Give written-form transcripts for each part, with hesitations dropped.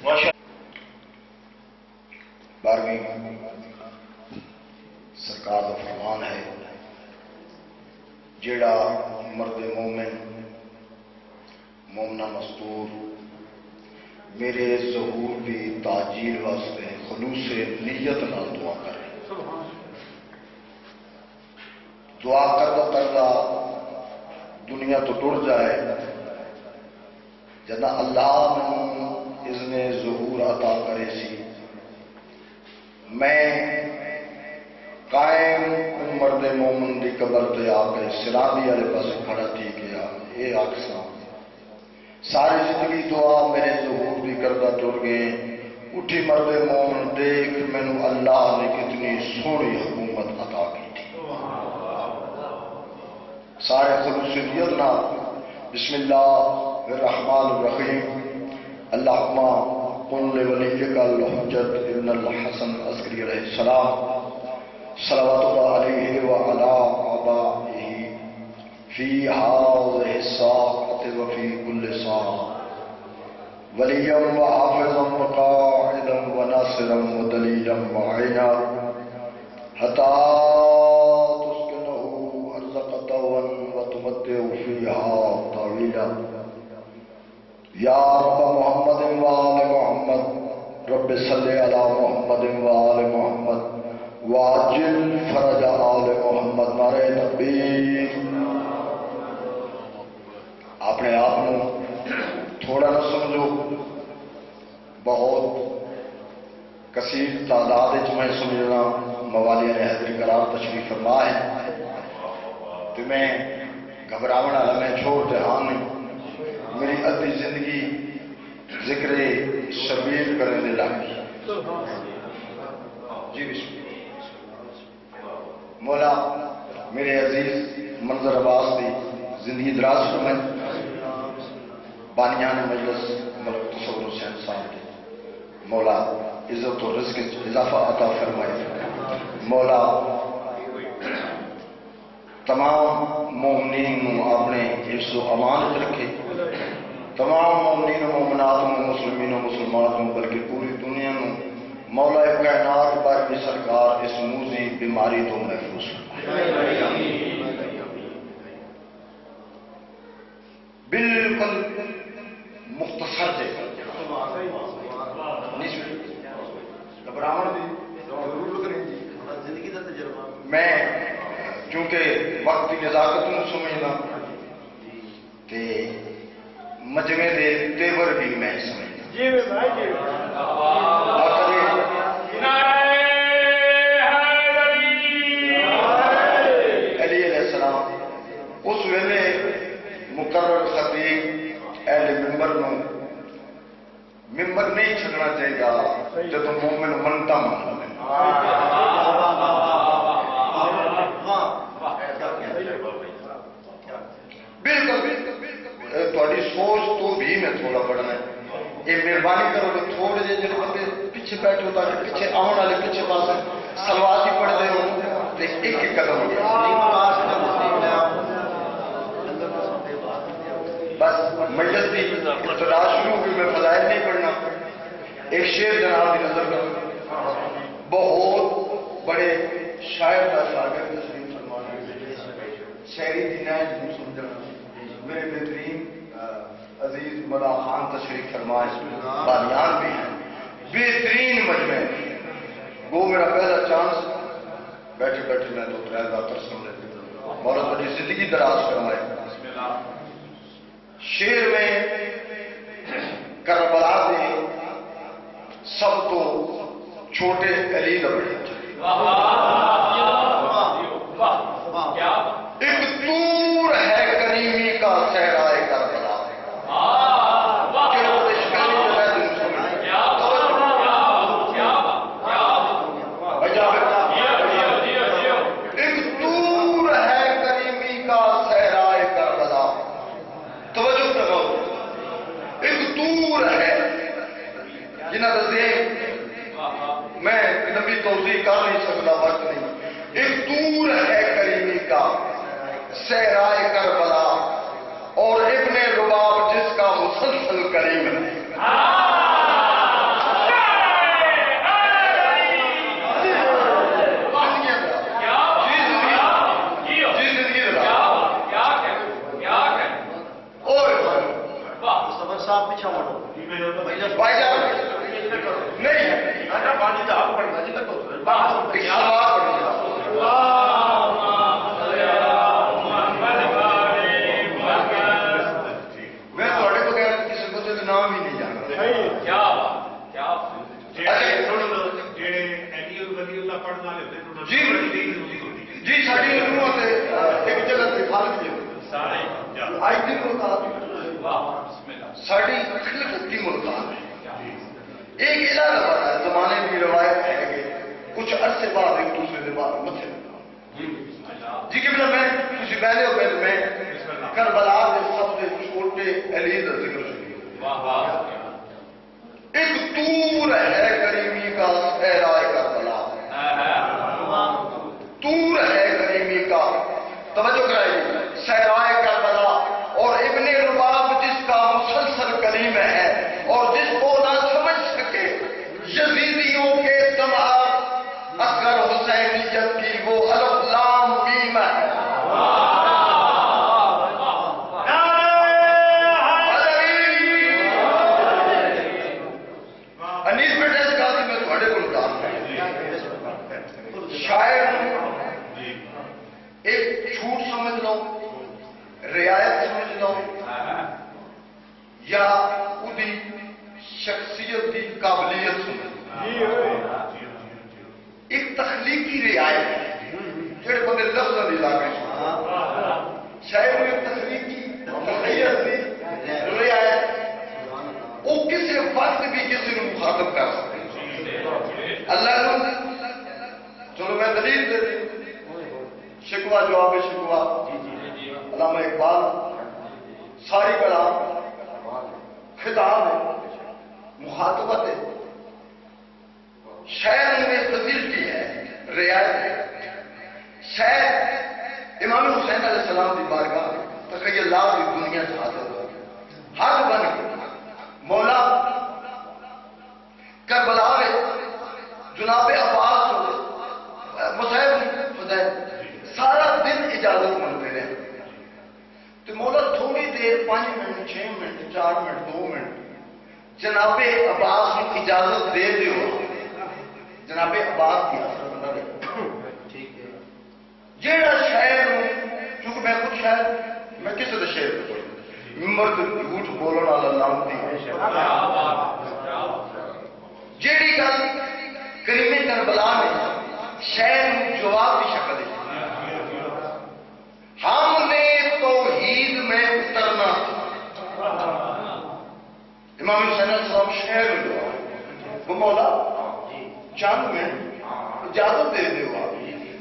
12ویں سرکار کا فرمان ہے جیڑا مرد مومن مومنہ مستور میرے ظہور کی تاجیل واسطے خلوص نیت نال دعا کرے، دعا کرتا کرتا دنیا تو ٹر جائے، جنا اللہ نے اذن ظہور عطا کرے سی میں قائم مرد مومن دی قبر تے آ کے سرابی والے پاس کھڑا تھی گیا یہ آخساں ساری زندگی دعا میرے ظہور دی کردہ ٹر گئے، اٹھی مرد مومن دیکھ مینو اللہ نے کتنی سونی حکومت عطا کی تھی، سارے خلوصیت نہ بسم اللہ الرحمن الرحیم اللہم قل لولیک الحجت ابن الحسن عسکری علیہ السلام صلوات اللہ علیہ وعلا آبائہ فی هذه الساعة وفی کل ساعة ولیا وحافظا وقاعدا وناصرا ودلیلا معینا حتی تسکنہ ارزق طوعا وتمتع فیہا طویلا یا رب محمد وآل محمد رب صلی علی محمد وآل محمد واجل فرج آل محمد نعرہ تکبیر۔ اپنے آپ کو تھوڑا نہ سمجھو، بہت کثیر تعداد میں سمجھنا موالیہ نے حضر قرار تشریف فرما ہے تو میں گھبراون والا میں چھوڑ جہان نہیں، میری ادھی زندگی ذکر شبیر کرنے دے لگی جی بسم اللہ۔ مولا میرے عزیز منظر عباس دی زندگی دراز فرمائے، بانیان مجلس ملک تصور حسین صاحب دی مولا عزت و رزق اضافہ عطا فرمائے، مولا تمام مومنین اپنے حفظ و امان رکھے، تمام مومنین و مومنات و مسلمین و مسلمات بلکہ پوری دنیا میں مولا کائنات پر بھی سرکار اس موذی بیماری تو محفوظ فرمائے۔ بالکل مختصر دے میں چونکہ وقت کی نزاکت نو سمجھنا تے مجمع دے تیور بھی میں سمجھنا علی علیہ السلام اس ویلے مقرر خطیب اہل ممبر نو ممبر نہیں چھڑنا چاہیے جب مومن منتا مان لے، بالکل تھوڑی سوچ تو بھی میں تھوڑا پڑھنا ہے، یہ مہربانی کرو کہ تھوڑے جے جن بندے پیچھے بیٹھے ہوتا ہے پیچھے آن والے پیچھے پاس سلوات ہی پڑھتے ہو ایک ایک قدم ہو گیا، بس مجلس کی ابتدا شروع ہوئی، میں فضائل نہیں پڑھنا، ایک شعر جناب کی نظر کروں، بہت بڑے شاعر کا شاگرد تشریف فرمانے شہری دینائج کو سمجھنا میرے بہترین عزیز مدا خان تشریف فرمائے بانیان بھی ہیں، بہترین مجمع وہ میرا پہلا چانس بیٹھے بیٹھے میں تو ترائے داتر سن لیتے مولا بڑی زندگی دراز فرمائے۔ شیر میں کربلا دے سب تو چھوٹے علی دا بڑے ایک دور ہے کریمی کا صحرائے کربلا، ایک دور ہے کریمی کا صحرائے کربلا، توجہ کرو، ایک دور ہے جنہ رضی میں نبی توضیح کر نہیں سکتا وقت نہیں، ایک دور ہے کریمی کا صحرائے کربلا اور ابن رباب جس کا مسلسل کریم ہے، بھائی جان نہیں میں تھوڑے بغیر کسی بندے کا نام ہی نہیں جانتا جی ساری حکومت ایک جگہ سے فارغ آج کی ملتاب ساری خلقت کی ملتاب ہے ایک علاقہ بات ہے زمانے کی روایت ہے کہ کچھ عرصے بعد ایک دوسرے کے بعد متھے جی کہ میں کسی پہلے ہو پہلے میں کربلا کے سب سے چھوٹے علی کا ذکر ایک طور ہے کریمی کا صحرائے کربلا طور ہے کریمی کا توجہ کرائیے صحرائے کربلا اور ابن رباب جس کا مسلسل کلیم ہے اور جس کو نہ سمجھ سکے یزیدیوں کے دماغ اصغر حسینیت کی وہ الف لام میم ہے انیس بیٹے اس کا میں تھوڑے کو بتا شاعر ایک جھوٹ سمجھ لو رعایت سمجھ لو یا ادی شخصیت کی قابلیت سمجھ لو ایک تخلیقی رعایت ہے جڑے بندے لفظ نہیں لاگے شاعر میں تخلیقی تخیل کی رعایت وہ کسی وقت بھی کسی کو مخاطب کر سکتے اللہ نے چلو میں دلیل دے دی شکوہ جواب شکوہ علامہ اقبال ساری کلام خطاب ہے مخاطبت ہے شاعر نے تبدیل کی ہے رعایت ہے شاعر امام حسین علیہ السلام کی بارگاہ تخیلات کی دنیا سے حاصل ہو ہر بن مولا کربلا میں جناب عباس مصعب حسین سارا دن اجازت مانگتے رہے تو مولا تھوڑی دیر 5 منٹ 6 منٹ 4 منٹ 2 منٹ جناب عباس کو اجازت دے دیو جناب عباس کی اثر بنا رہے جیڑا شاعر چونکہ میں خود شاعر میں کسی کا شعر مرد جھوٹ بولنا والا لانتی جیڑی گل کریمے کربلا میں شاعر جواب کی شکل ہے ہم نے توحید میں اترنا امام حسین علیہ السلام شعر میں جواب وہ مولا چند میں اجازت دے دے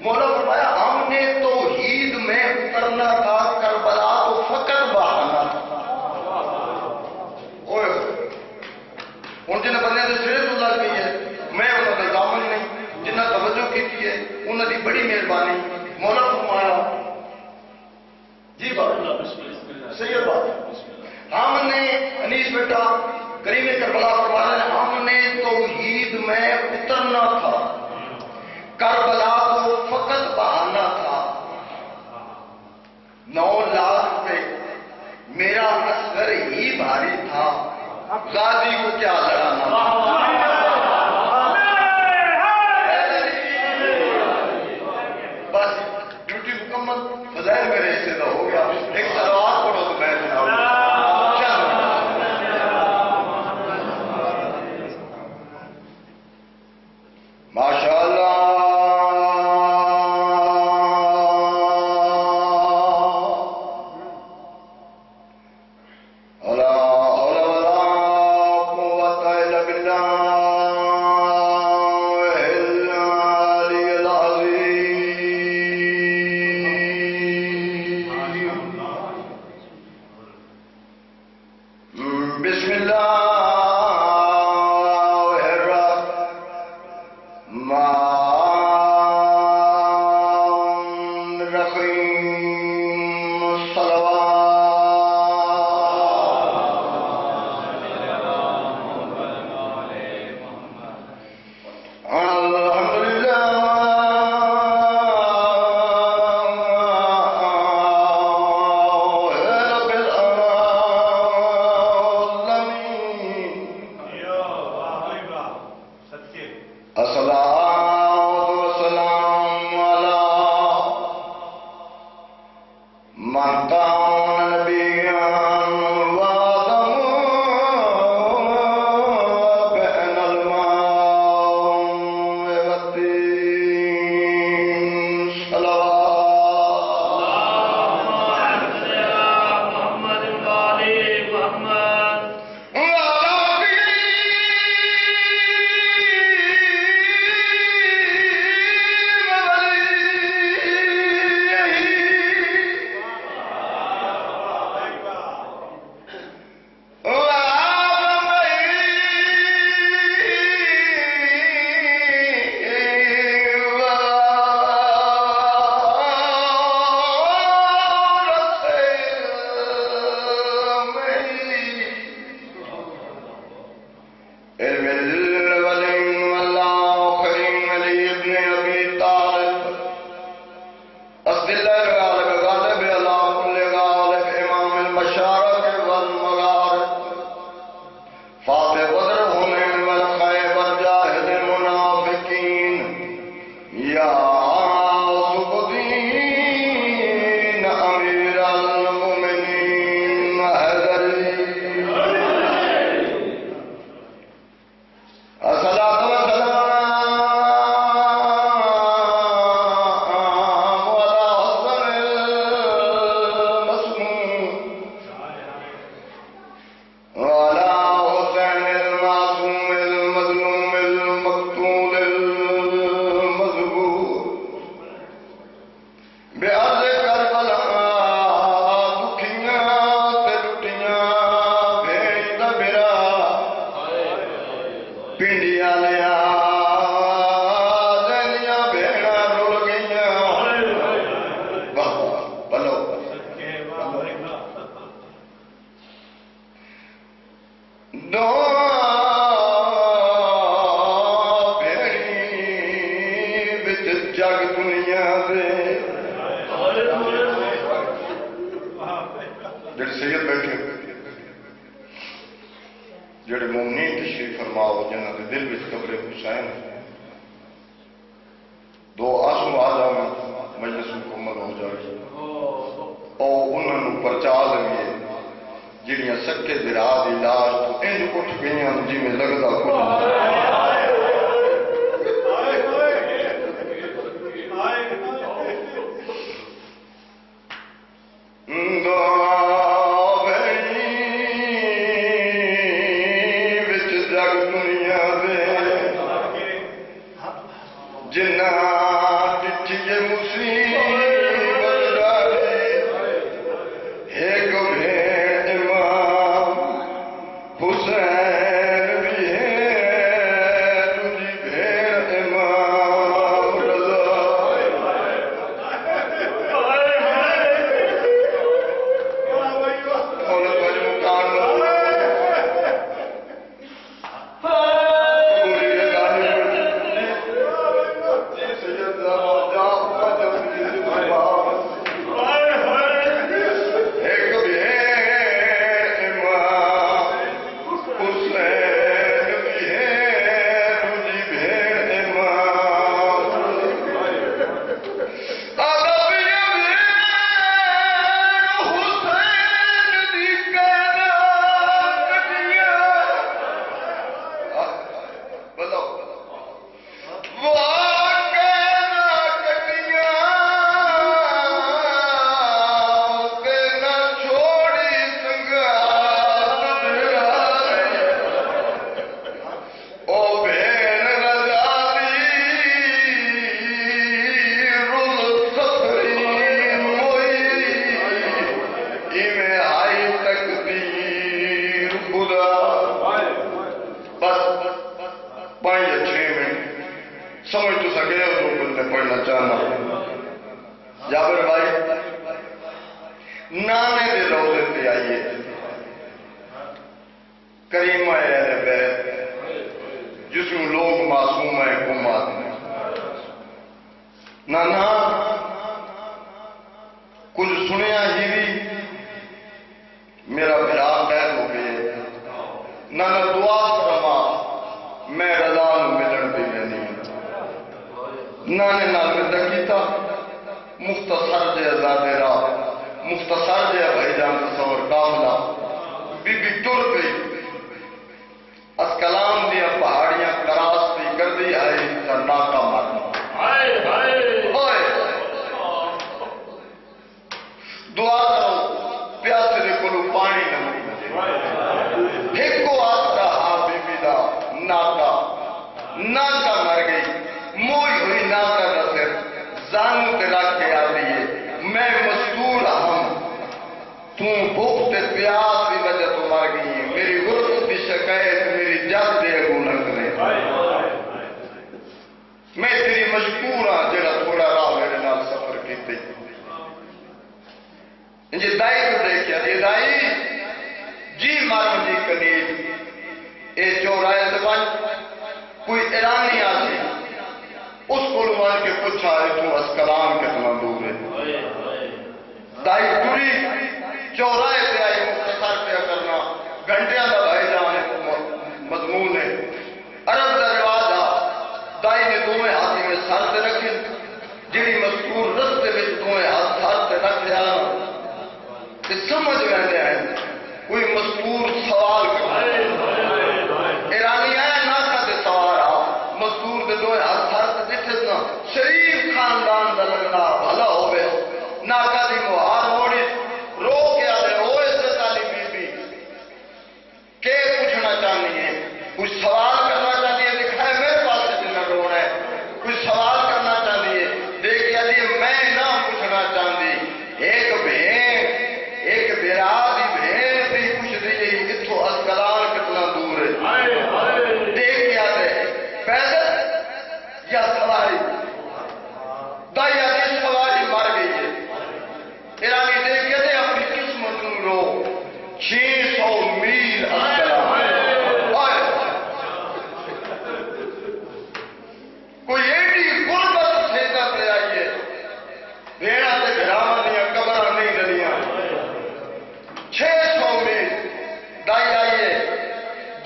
مولا فرمایا ہم نے توحید میں اترنا تھا کربلا تو فقر بہانا تھا ہوں جنہیں بندے سے سرے تو لگ گئی ہے میں انہوں نے دامن نہیں جنہیں توجہ کی ہے انہوں نے بڑی مہربانی مولا فرمایا جی بات صحیح بات ہم نے انیس بیٹا کریم کربلا فرمایا ہم نے توحید میں اترنا تھا کربلا کو فقط بہانا تھا 9 لاکھ روپے میرا اصغر ہی بھاری تھا غازی کو کیا لڑانا بس ڈیوٹی مکمل فضائل میرے حصے کا ہو گیا ایک سلوات پڑھو تو میں جناب ماشاء اللہ بسم اللہ الرحمن الرحیم صلوات الولي والآخرين علي بن أبي طالب أسد الله الغالب غالب على كل غالب إمام المشارق والمغارب فاتح بدر هنين والخيبر جاهد المنافقين يا سبدين أمير المؤمنين هذري الصلاة والسلام على أفضل المسموم وعلى حسين المعصوم المظلوم المقتول المذبوح بأرض كربلاء دکھیاں تے لٹیاں بھیڑ دا برا پنڈیاں لیا دنیا بھیڑاں رول گئیاں واہ بلو دو بھیڑی بچ جگ دنیا دے جڑے سید بیٹھے جڑے مومنین تشریف فرماؤ جنہاں دے دل وچ قبر حسین دو آنسو آ جاویں مجلس مکمل ہو جائے او انہاں نوں پرچا لگے جڑیاں سکے درا دی لاش تو انج اٹھ گئیاں جویں لگدا کچھ سمجھ تو سکے ہو تو بندے پڑھنا چاہنا جابر بھائی نانے دے روزے تے آئیے کریمہ اہل بیت جس میں لوگ معصوم ہیں گمات ہیں نانا کچھ سنیا ہی بھی میرا بھرا قید ہو گئے نانا دعا فرما میں رضا ملن پہ نہیں نانے نال مدہ کیتا مختصر جے ازادے راہ مختصر جے بھائی جان تصور کاملہ بی بی ٹر گئی اس کلام دیا پہاڑیاں کراس پی کر دی آئی سرنا کا مرنا دعا کرو پیاسے دے کلو پانی نہ مجھے ایک کو آتا ہاں بی بی دا ناکا مر گئی موئی ہوئی ناکا دا پھر زانو تے رکھ کے آتی ہے میں مستور ہم تم بھوک تے پیاس کی وجہ تو مر گئی ہے میری غربت کی شکایت میری جد دے اگو نہ کرے میں تیری مشکور ہاں جڑا تھوڑا راہ میرے نال سفر کیتے انجھے دائی کو دیکھیا یہ دائی جی مارم جی کنید اے چورائے زبان کوئی ایرانی آسی اس کو لوان کے پوچھا ہے تو اسکلان کتنا دور ہے دائی ٹوری چوراہے پہ آئی مختصر پہ کرنا گھنٹیاں دا بھائی جانے مضمون ہے عرب دا رواج آ دائی نے دوئے ہاتھی میں سر دے رکھے جڑی مذکور رستے میں دوئے ہاتھ سر دے رکھے تے سمجھ رہنے ہیں کوئی مذکور سوال کرنا ایرانی آیا ناکہ دے سوال آ مذکور دے دوئے ہاتھ سر دے دیکھے نا شریف خاندان دا لگنا بھلا ہوئے ناکہ دی مہار موڑی رو کے آدھے ہوئے سے تالی بی بی کہ پوچھنا چاہنی ہے کچھ سوال کرنا چاہنی ہے دکھائے میرے پاس سے جنہ روڑ ہے کچھ سوال کرنا چاہنی ہے دیکھ یا دی میں نہ پوچھنا چاہنی ایک بیرادی بھین بھی پوچھ دی اتھو اسکلان کتنا دور ہے دیکھ یا دے پیدل یا سواری دائی آدھی سواری مر گئی ہے ایرانی دیکھ یا دے اپنی قسمت رو 600 میل اسکلان کوئی ایڈی غربت سیدہ پہ آئیے بھیڑا سے گھراما نہیں قبرہ نہیں ڈلیاں 600 میل دائی آئیے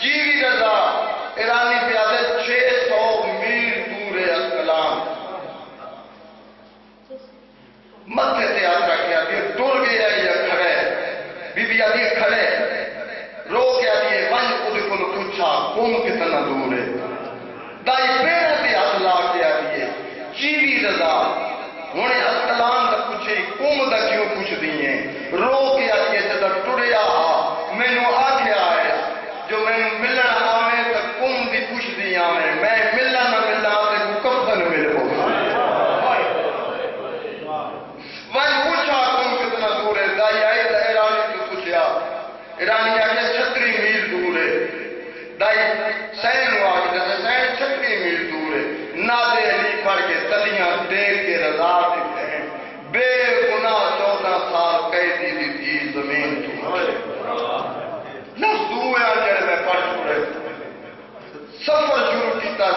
جیوی رضا ایرانی پہ آدھے 600 میل دور ہے اسکلان مدھے سے آدھا کیا کہ ٹور گیا یا کھڑے بی بی آدھی کھڑے رو کے آدھی ون خود کو پوچھا کون کتنا دور ہے دائی پیڑ سے ہاتھ لا کے آدھی جیوی رضا ہونے اسکلان دا پوچھے کم دا کیوں پوچھ دیئے رو کے آدھی جدہ ٹوڑیا میں نو آدھیا ہے جو میں ملن آمیں تا کم دی پوچھ دیا میں ملن نہ ملن آتے کو کب تن ملے ہو وہی پوچھا کم کتنا دور ہے دائی آئی تا ایرانی تو پوچھیا ایرانی آگے 36 میل دور ہے دائی سین ہوا کہ سین 36 میل دور ہے نادے علی پڑھ کے تلیاں دیکھ کے رضا دیتے ہیں بے گناہ 14 سال قیدی دی تھی زمین تو لفظ دوئے آجڑ میں پڑھ چھوڑے سفر شروع کیتا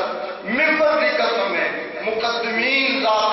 ممبر کی قسم ہے مقدمین ذات